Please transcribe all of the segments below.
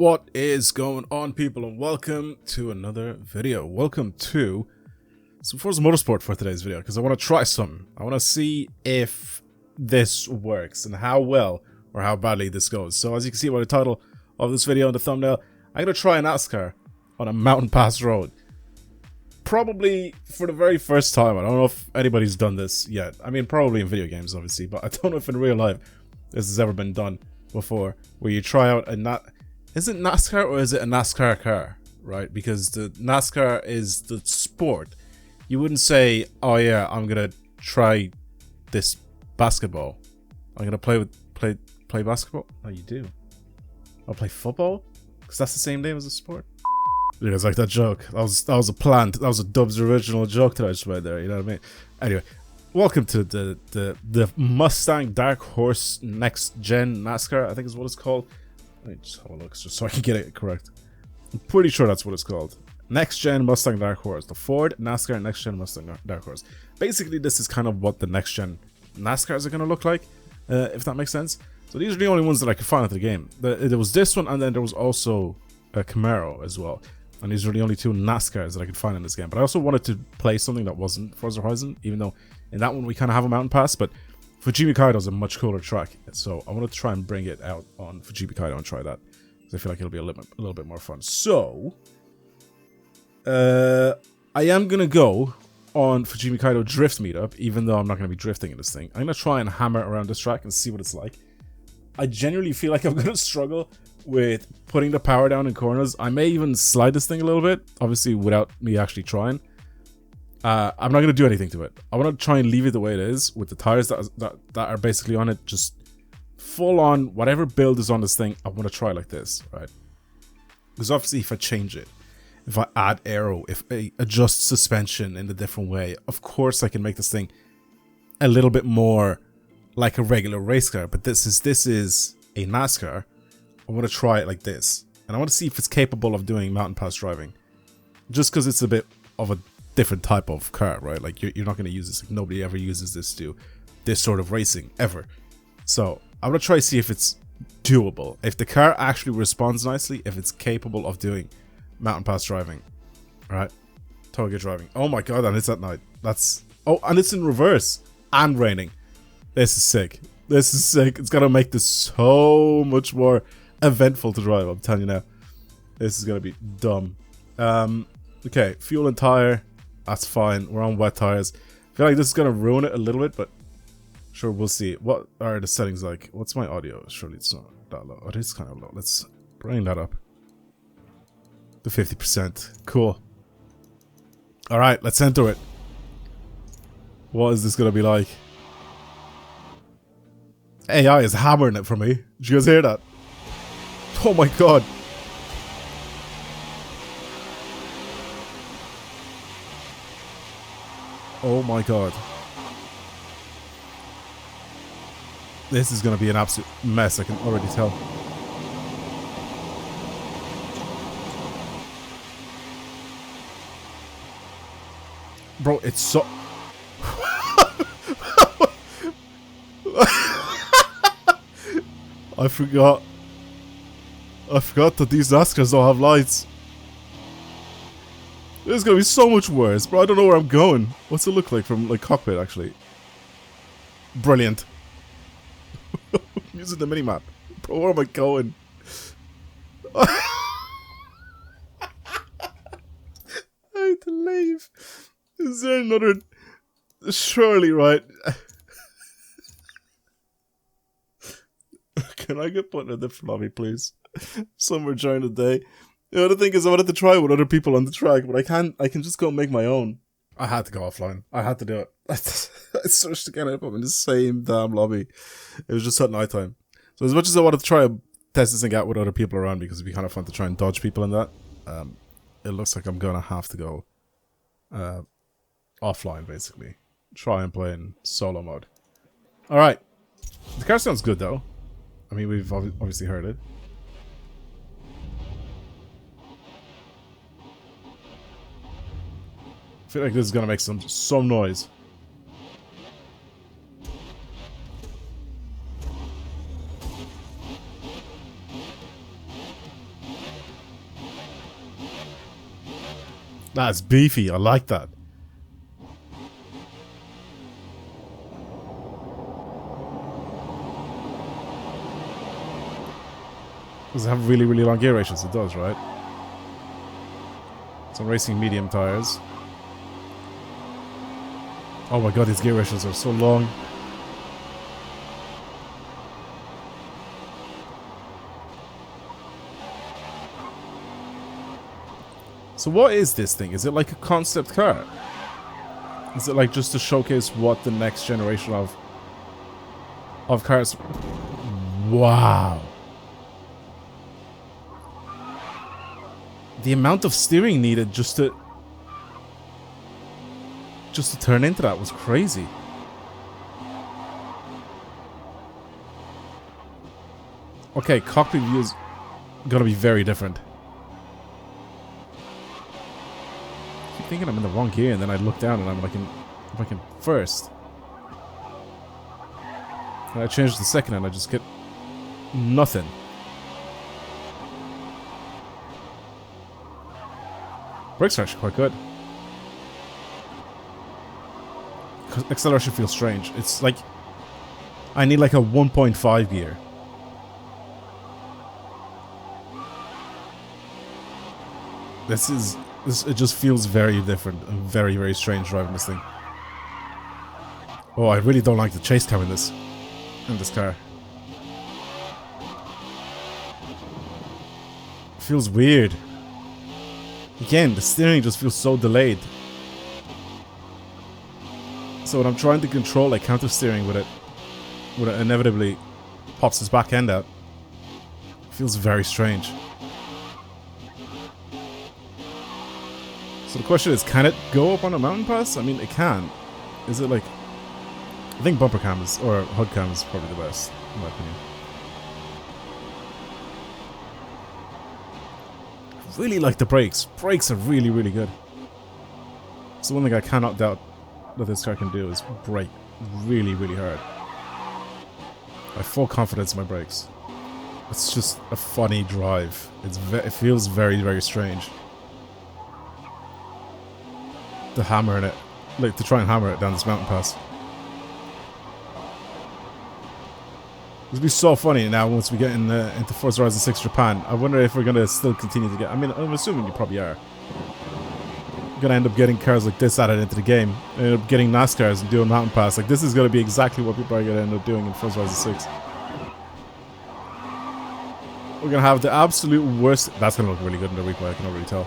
What is going on, people, and welcome to another video. Welcome to some Forza Motorsport for today's video, because I want to try something. I want to see if this works and how well or how badly this goes. So as you can see by the title of this video and the thumbnail, I'm going to try a NASCAR on a mountain pass road. Probably for the very first time. I don't know if anybody's done this yet. I mean, probably in video games, obviously, but I don't know if in real life this has ever been done before, where you try out a Is it NASCAR or is it a NASCAR car, right? Because the NASCAR is the sport. You wouldn't say, oh yeah, I'm gonna try this basketball. I'm gonna play basketball? Oh, you do? I'll play football? Because that's the same name as a sport? You guys like that joke? That was a planned, that was a Dub's original joke that I just made there, you know what I mean? Anyway, welcome to the Mustang Dark Horse Next Gen NASCAR, I think is what it's called. Let me just have a look just so I can get it correct. I'm pretty sure that's what it's called. Next Gen Mustang Dark Horse. The Ford NASCAR Next Gen Mustang Dark Horse. Basically, this is kind of what the Next Gen NASCARs are going to look like, if that makes sense. So these are the only ones that I could find into the game. There was this one, and then there was also a Camaro as well. And these are the only two NASCARs that I could find in this game. But I also wanted to play something that wasn't Forza Horizon, even though in that one we kind of have a mountain pass, but Fujimi Kaido is a much cooler track, so I want to try and bring it out on Fujimi Kaido and try that, because I feel like it'll be a little bit more fun. So, I am going to go on Fujimi Kaido Drift Meetup, even though I'm not going to be drifting in this thing. I'm going to try and hammer around this track and see what it's like. I genuinely feel like I'm going to struggle with putting the power down in corners. I may even slide this thing a little bit, obviously without me actually trying. I'm not going to do anything to it. I want to try and leave it the way it is, with the tires that are basically on it, just full on, whatever build is on this thing, I want to try like this, right? Because obviously if I change it, if I add aero, if I adjust suspension in a different way, of course I can make this thing a little bit more like a regular race car, but this is a NASCAR. I want to try it like this, and I want to see if it's capable of doing mountain pass driving, just because it's a bit of a different type of car, right? Like you're not going to use this. Like, nobody ever uses this to this sort of racing ever. So I'm going to try to see if it's doable, if the car actually responds nicely, if it's capable of doing mountain pass driving. All right, Touge driving. Oh my god, and it's at night. That's and it's in reverse and raining. This is sick. This is sick. It's going to make this so much more eventful to drive, I'm telling you now. This is going to be dumb. Okay, fuel and tire. That's fine. We're on wet tires. I feel like this is going to ruin it a little bit, but sure, we'll see. What are the settings like? What's my audio? Surely it's not that low. It is kind of low. Let's bring that up to 50%. Cool. Alright, let's enter it. What is this going to be like? AI is hammering it for me. Did you guys hear that? Oh my god. Oh my god. This is going to be an absolute mess, I can already tell. Bro, it's so... I forgot that these NASCARs don't have lights. This is gonna be so much worse, bro. I don't know where I'm going. What's it look like from like cockpit, actually? Brilliant. I'm using the minimap. Bro, where am I going? I have to leave. Is there another? Surely, right? Can I get put in a different lobby, please? Somewhere during the day. The other thing is, I wanted to try with other people on the track, but I can just go and make my own. I had to go offline. I had to do it. I searched again, I put them in the same damn lobby. It was just at night time. So as much as I wanted to try and test this thing out with other people around, because it'd be kind of fun to try and dodge people in that, it looks like I'm going to have to go offline, basically. Try and play in solo mode. Alright. The car sounds good, though. I mean, we've obviously heard it. I feel like this is gonna make some noise. That's beefy. I like that. Does it have really, really long gear ratios? It does, right? So I'm racing medium tires. Oh my god, these gear ratios are so long. So what is this thing? Is it like a concept car? Is it like just to showcase what the next generation of cars... Wow. The amount of steering needed just to turn into that was crazy. Okay, cockpit view is gonna be very different. I keep thinking I'm in the wrong gear, and then I look down and I'm like in first. And I change the second and I just get nothing. Brakes are actually quite good. Acceleration feels strange. It's like I need like a 1.5 gear. This it just feels very different and very, very strange driving this thing. Oh, I really don't like the chase cam in this car. It feels weird. Again, the steering just feels so delayed. So when I'm trying to control like counter steering with it inevitably pops its back end out. It feels very strange. So the question is, can it go up on a mountain pass? I mean, it can. Is it like... I think bumper cam is, or HUD cam is probably the best, in my opinion. I really like the brakes. Brakes are really, really good. So one thing I cannot doubt that this car can do is brake really, really hard. I have full confidence in my brakes. It's just a funny drive. It feels very, very strange. To hammer in it, like to try and hammer it down this mountain pass. It'd be so funny now once we get into Forza Horizon 6 Japan. I wonder if we're gonna still continue to get. I mean, I'm assuming you probably are. You're gonna end up getting cars like this added into the game. End up getting NASCARs and doing mountain pass. Like this is gonna be exactly what people are gonna end up doing in Forza Horizon 6. We're gonna have the absolute worst. That's gonna look really good in the replay. I can already tell.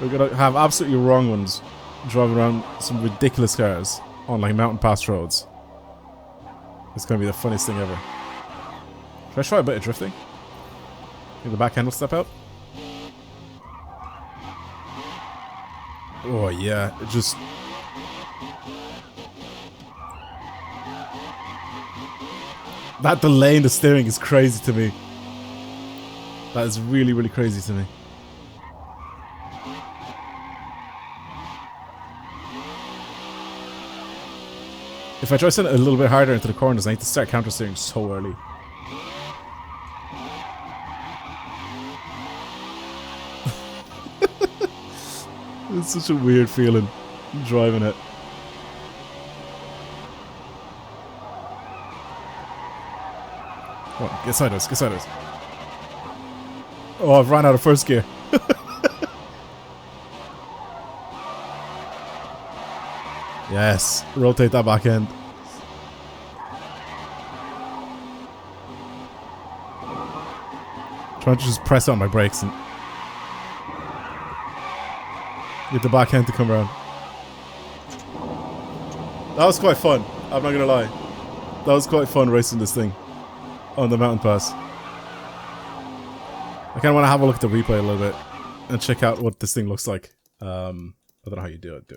We're gonna have absolutely wrong ones driving around some ridiculous cars on like mountain pass roads. It's gonna be the funniest thing ever. Should I try a bit of drifting? Think the back end will step out? Oh yeah, it just... That delay in the steering is crazy to me. That is really, really crazy to me. If I try to send it a little bit harder into the corners, I need to start counter steering so early. It's such a weird feeling driving it. Oh, get sideways, get sideways. Oh, I've run out of first gear. Yes, rotate that back end. Trying to just press on my brakes and get the back end to come around. That was quite fun, I'm not gonna lie. That was quite fun racing this thing on the mountain pass. I kinda wanna have a look at the replay a little bit and check out what this thing looks like. I don't know how you do it.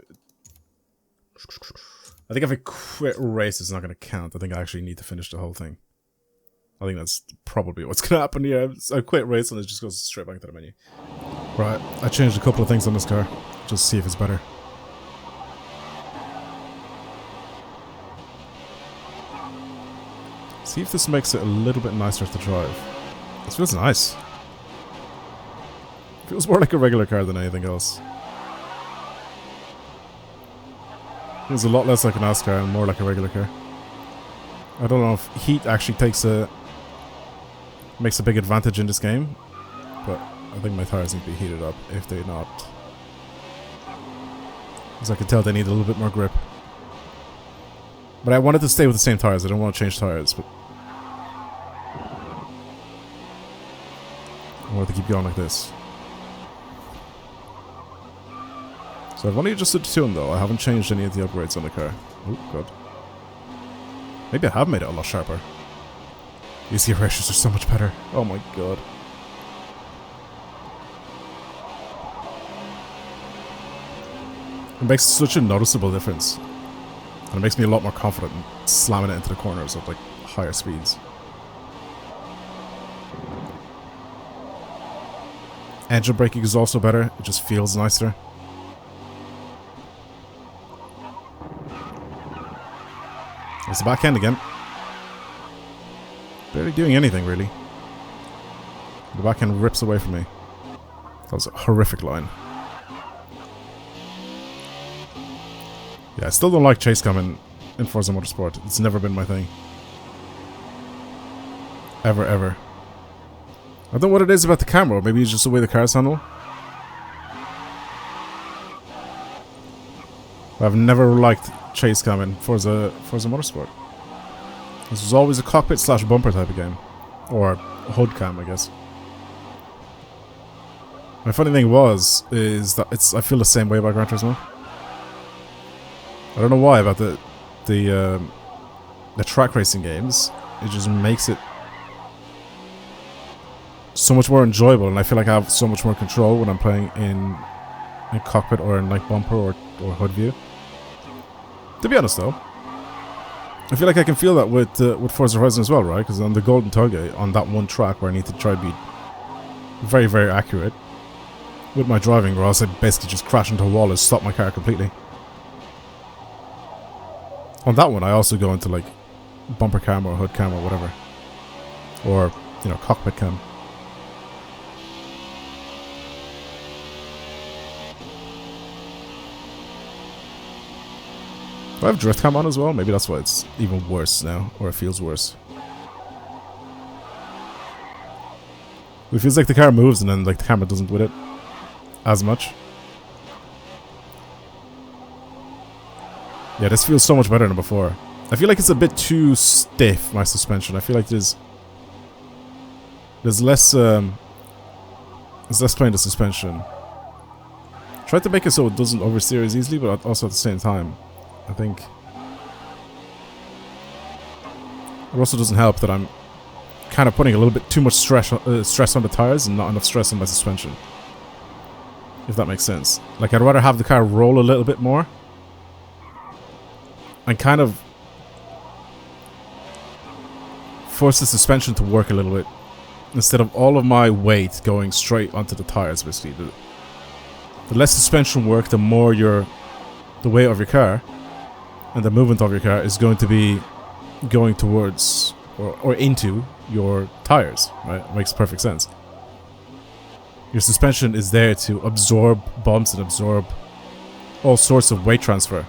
I think if I quit race, it's not going to count. I think I actually need to finish the whole thing. I think that's probably what's going to happen here. So I quit race and it just goes straight back to the menu. Right, I changed a couple of things on this car. Just see if it's better. See if this makes it a little bit nicer to drive. This feels nice. Feels more like a regular car than anything else. Feels a lot less like a NASCAR and more like a regular car. I don't know if heat actually makes a big advantage in this game, but I think my tires need to be heated up if they're not. As I can tell, they need a little bit more grip. But I wanted to stay with the same tires. I don't want to change tires, but I wanted to keep going like this. So I've only adjusted the tune though. I haven't changed any of the upgrades on the car. Oh god. Maybe I have made it a lot sharper. These gear ratios are so much better. Oh my god. It makes such a noticeable difference. And it makes me a lot more confident in slamming it into the corners at like higher speeds. Engine braking is also better. It just feels nicer. It's the back end again. Barely doing anything, really. The back end rips away from me. That was a horrific line. Yeah, I still don't like chase cam in Forza Motorsport. It's never been my thing. Ever, ever. I don't know what it is about the camera. Maybe it's just the way the cars handle. I've never liked chase cam in Forza Motorsport. This was always a cockpit slash bumper type of game. Or hood cam, I guess. My funny thing is that I feel the same way about Gran Turismo. I don't know why about the track racing games. It just makes it so much more enjoyable, and I feel like I have so much more control when I'm playing in cockpit or in like bumper or hood view. To be honest though, I feel like I can feel that with Forza Horizon as well, right? Because on the Golden Touge, on that one track where I need to try to be very, very accurate with my driving, or else I basically just crash into a wall and stop my car completely. On that one, I also go into like bumper cam or hood cam or whatever, or you know, cockpit cam. Do I have drift cam on as well? Maybe that's why it's even worse now, or it feels worse. It feels like the car moves and then like the camera doesn't with it as much. Yeah, this feels so much better than before. I feel like it's a bit too stiff, my suspension. I feel like there's less playing the suspension. Try to make it so it doesn't oversteer as easily, but also at the same time, I think it also doesn't help that I'm kind of putting a little bit too much stress on the tires and not enough stress on my suspension. If that makes sense. Like, I'd rather have the car roll a little bit more and kind of force the suspension to work a little bit instead of all of my weight going straight onto the tires, basically. The less suspension work, the more the weight of your car and the movement of your car is going to be going towards or into your tires, right? It makes perfect sense. Your suspension is there to absorb bumps and absorb all sorts of weight transfer.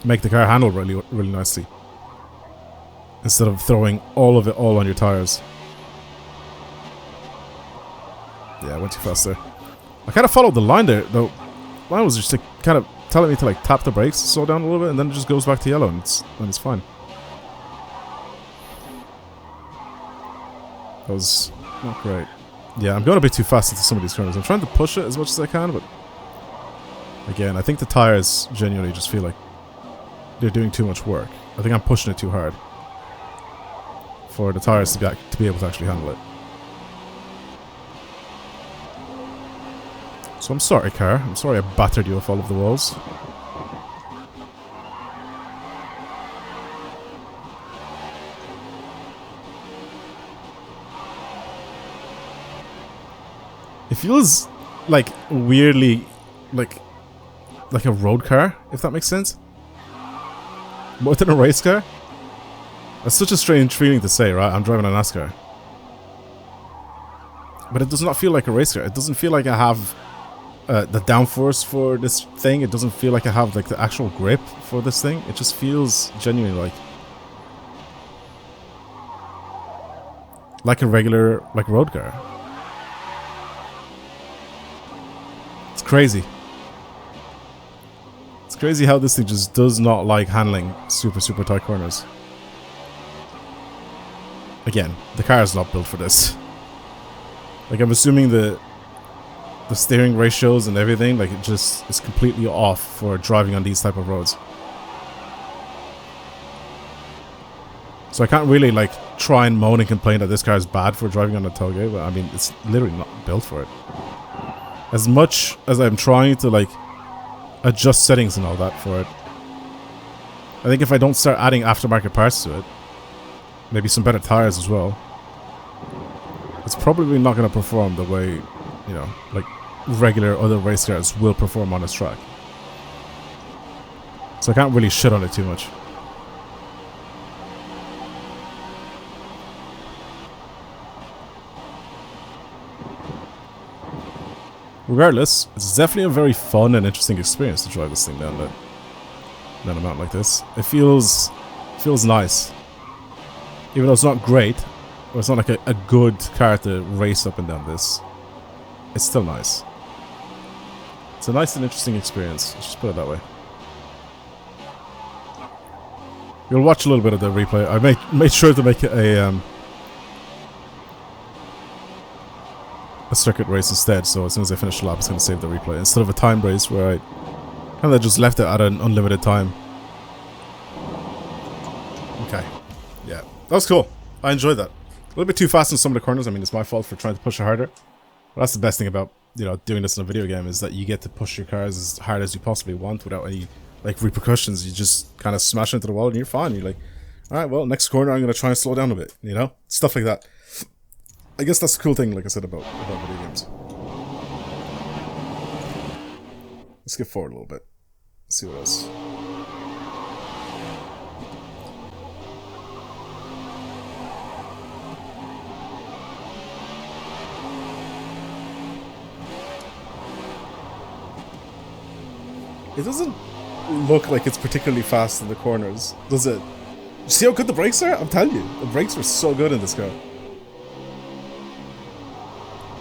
Make the car handle really, really nicely. Instead of throwing all of it all on your tires. Yeah, I went too fast there. I kind of followed the line there, though. The line was just kind of telling me to like tap the brakes, slow down a little bit, and then it just goes back to yellow, and it's fine. That was not great. Yeah, I'm going a bit too fast into some of these corners. I'm trying to push it as much as I can, but again, I think the tires genuinely just feel like they're doing too much work. I think I'm pushing it too hard for the tires to be able to actually handle it. So I'm sorry, car. I'm sorry I battered you off all of the walls. It feels like weirdly like a road car, if that makes sense. More than a race car. That's such a strange feeling to say, right? I'm driving a NASCAR. but it does not feel like a race car. It doesn't feel like I have the downforce for this thing. It doesn't feel like I have like the actual grip for this thing. It just feels genuinely like a regular road car. It's crazy. It's crazy how this thing just does not like handling super tight corners. Again, the car is not built for this. Like, I'm assuming the steering ratios and everything, like, it just is completely off for driving on these type of roads. So I can't really, like, try and moan and complain that this car is bad for driving on a Touge, but I mean, it's literally not built for it. As much as I'm trying to, like, adjust settings and all that for it, I think if I don't start adding aftermarket parts to it, maybe some better tires as well, it's probably not going to perform the way, you know, like regular other race cars will perform on this track. So I can't really shit on it too much. Regardless, it's definitely a very fun and interesting experience to drive this thing down a mountain like this. It feels nice. Even though it's not great, or it's not like a good car to race up and down this, it's still nice. It's a nice and interesting experience, let's just put it that way. You'll watch a little bit of the replay. I made sure to make it a circuit race instead, so as soon as I finish the lap, it's going to save the replay, instead of a time race where I kind of just left it at an unlimited time. Okay. Yeah. That was cool. I enjoyed that. A little bit too fast in some of the corners. I mean, it's my fault for trying to push it harder. But that's the best thing about, you know, doing this in a video game, is that you get to push your cars as hard as you possibly want without any, like, repercussions. You just kind of smash into the wall and you're fine. You're like, alright, well, next corner I'm going to try and slow down a bit, you know? Stuff like that. I guess that's the cool thing, like I said, about video games. Let's skip forward a little bit. Let's see what else. It doesn't look like it's particularly fast in the corners, does it? See how good the brakes are? I'm telling you, the brakes are so good in this car.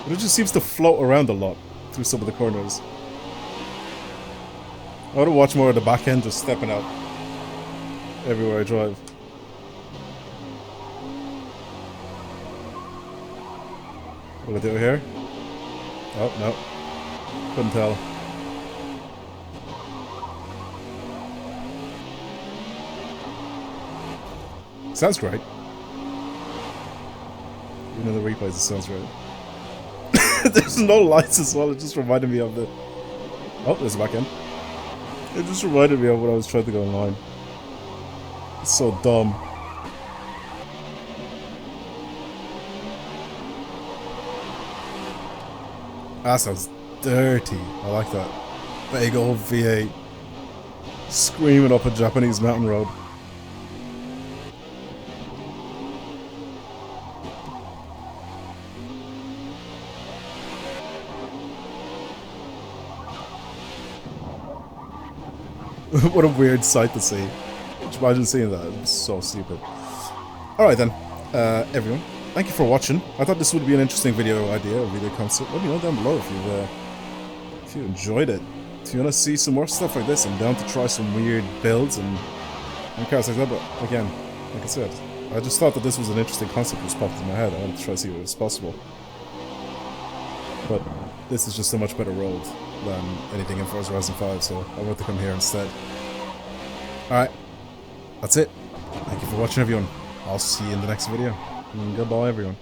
But it just seems to float around a lot through some of the corners. I want to watch more of the back end just stepping out everywhere I drive. What do I do here? Oh, no. Couldn't tell. Sounds great. Even in the replays, it sounds great. There's no lights as well, it just reminded me of the... Oh, there's the back end. It just reminded me of when I was trying to go online. It's so dumb. That sounds dirty. I like that. Big old V8 screaming up a Japanese mountain road. What a weird sight to see. Just imagine seeing that. It's so stupid. Alright then, everyone. Thank you for watching. I thought this would be an interesting video idea, or video concept. Let me know down below if you enjoyed it. If you want to see some more stuff like this, I'm down to try some weird builds and cars like that. But again, like I said, I just thought that this was an interesting concept that just popped in my head. I wanted to try to see what was possible. But this is just a much better road than anything in Forza Horizon 5, so I want to come here instead. Alright, that's it. Thank you for watching, everyone. I'll see you in the next video. And goodbye, everyone.